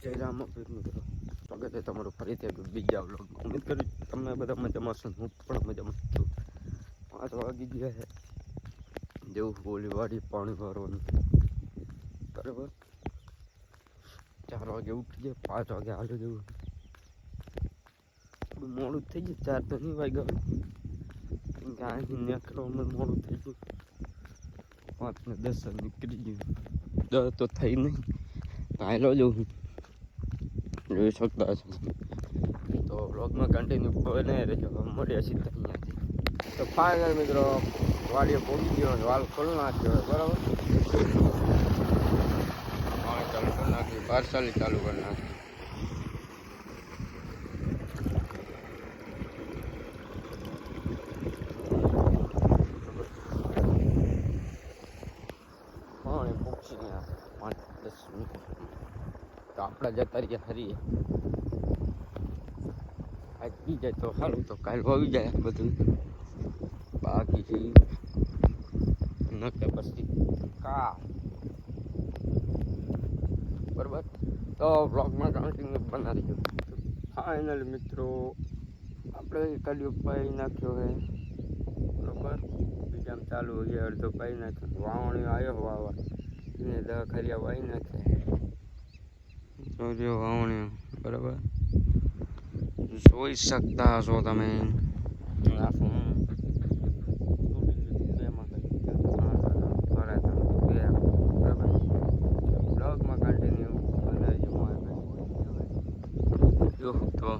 જય રામ મિત્રો, સ્વાગત છે તમારું ફરીથી બીજા વ્લોગમાં. ઉમ્મીદ કરું તમે બધા મજામાં છો, હું પણ મજામાં છું. 5 વાગી ગયા છે, જેવું હોળી વાળી પાણી ભરવાનું બરાબર. 4 વાગે ઉઠી જાય, 5 વાગે હાલે જેવું મોડું થઈ ગયું. 4 તો નહીં વાગ્યા, અહીંથી નીકળવામાં મોડું થઈ ગયું. 5 ને 10 નીકળી ગયું, 10 તો થઈ નહીં. હાલો જવું જોઈ શકતા છો, તો વ્લોગમાં કન્ટિન્યુ બને રહેજો. મળ્યા સીધા અહીંયાથી. તો ફાઇનલ મિત્રો વાડીએ પહોંચી ગયો, વાલ ખોલી નાખ્યો બરાબર. પાણી ચાલુ કરી નાખ્યું, પાર્સલી ચાલુ કરી નાખ્યું. પાણી પહોંચી ગયા 5-10 મિનિટ તો આપણે જતા રહીએ હરીએ. આજ પી જાય તો સારું, તો કાલ આવી જાય બધું. બાકી છે નકે પછી કા બરાબર. તો બ્લોગમાં કન્ટિન્યુ બનાવી દો. ફાઇનલ મિત્રો આપણે કડિયો પાઈ નાખ્યો છે બરાબર. બીજામાં ચાલુ હોય અડધો પાઈ નાખ્યો. વાવણી આવ્યો વાવા એને દખરિયા વાઈ નાખ્યા. વાવણી બરાબર જોઈ શકતા હશો તમે. બ્લોગમાં કન્ટિન્યુ બનાવજો. જો તો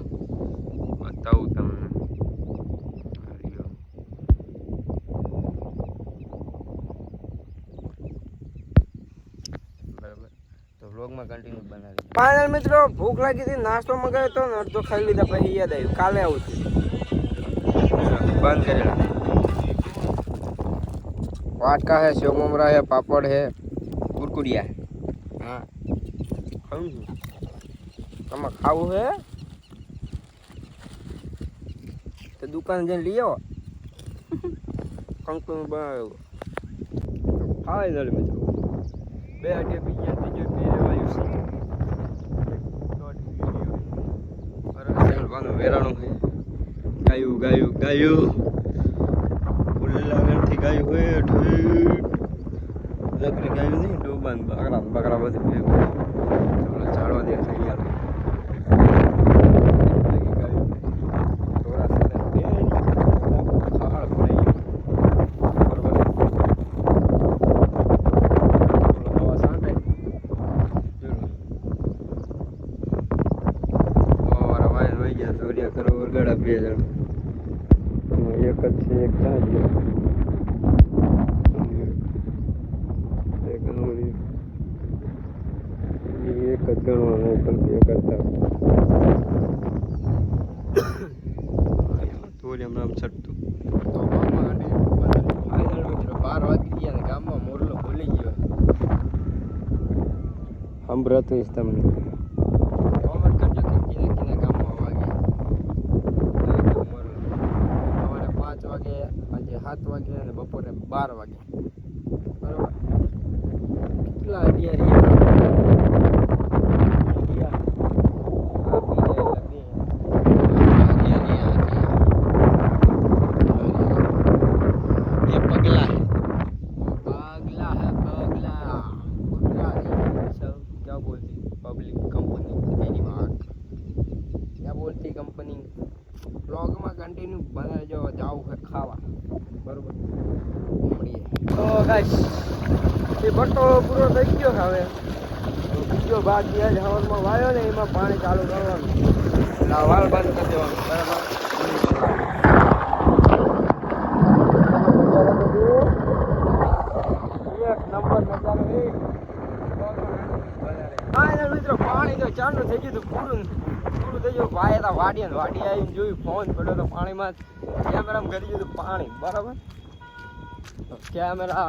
બતાવું તમને. વ્લોગમાં કન્ટિન્યુ બનાવી. ફાઇનલ મિત્રો ભૂખ લાગી હતી, નાસ્તો મગાવ્યો તો ને અડધો ખાઈ લીધા. પછી યાદ આવ્યું કાલે આવું છું, બંધ કરેલા. વાટકા હે, સેવ મમરા હે, પાપડ હે, કુરકુરિયા. હા ખાવું છું. તમે ખાવું હે તો દુકાન જઈને લઈ આવો. કંકુ બનાવ્યો. ફાઇનલ મિત્રો 2 અડે બીજા ત્રીજો વેરાણું છે. ગાયું ગાયું ગાયું ઉલ્લાગણથી ગાયું હોય. લકડી ગાયું નહીં, ડોબાન બકરા બકરા બધું ભેગું ચાળવા દે થઈ ગયા. ગળા 2 જણ એક જ છે, એક ત્યાં જ એક જ ગણવાનું પણ 2 કરતા થોડી હમણાં છટતું. તો ગામમાં 12 વાગી ગયા ને ગામમાં મોરલો ભૂલી ગયો. સંભળાતું તમને વાગે, આજે 7 વાગે અને બપોરે 12 વાગે બરાબર. કેટલા અડિયા કંપની. બ્લોગમાં કન્ટિન્યુ બનાવજો. જાવું છે ખાવા બરોબર. મળીએ તો ગાઈસ એ બટ્ટો પૂરો થઈ ગયો છે. હવે બીજો ભાગ જે હવારમાં વાયો ને એમાં પાણી ચાલુ કરવાનું. વાલ બંધ કરી દેવાનું બરાબર. એક નંબર નજારો એ. હા મિત્રો પાણી તો ચાલુ થઈ ગયું હતું. પૂરું થઈ ગયું. વાયા વાડી આવીને જોયું, ફોન પડ્યો તો પાણીમાં. કેમેરામાં કરી દીધું પાણી બરાબર. કેમેરા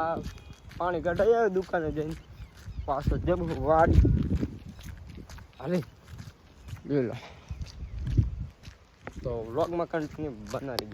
પાણી કઢાઈ આવ્યો દુકાને જઈને પાછો જબ વાડી હાલે જોઈ લો. તો વ્લોગમાં કન્ટિન્યુ બનાવી.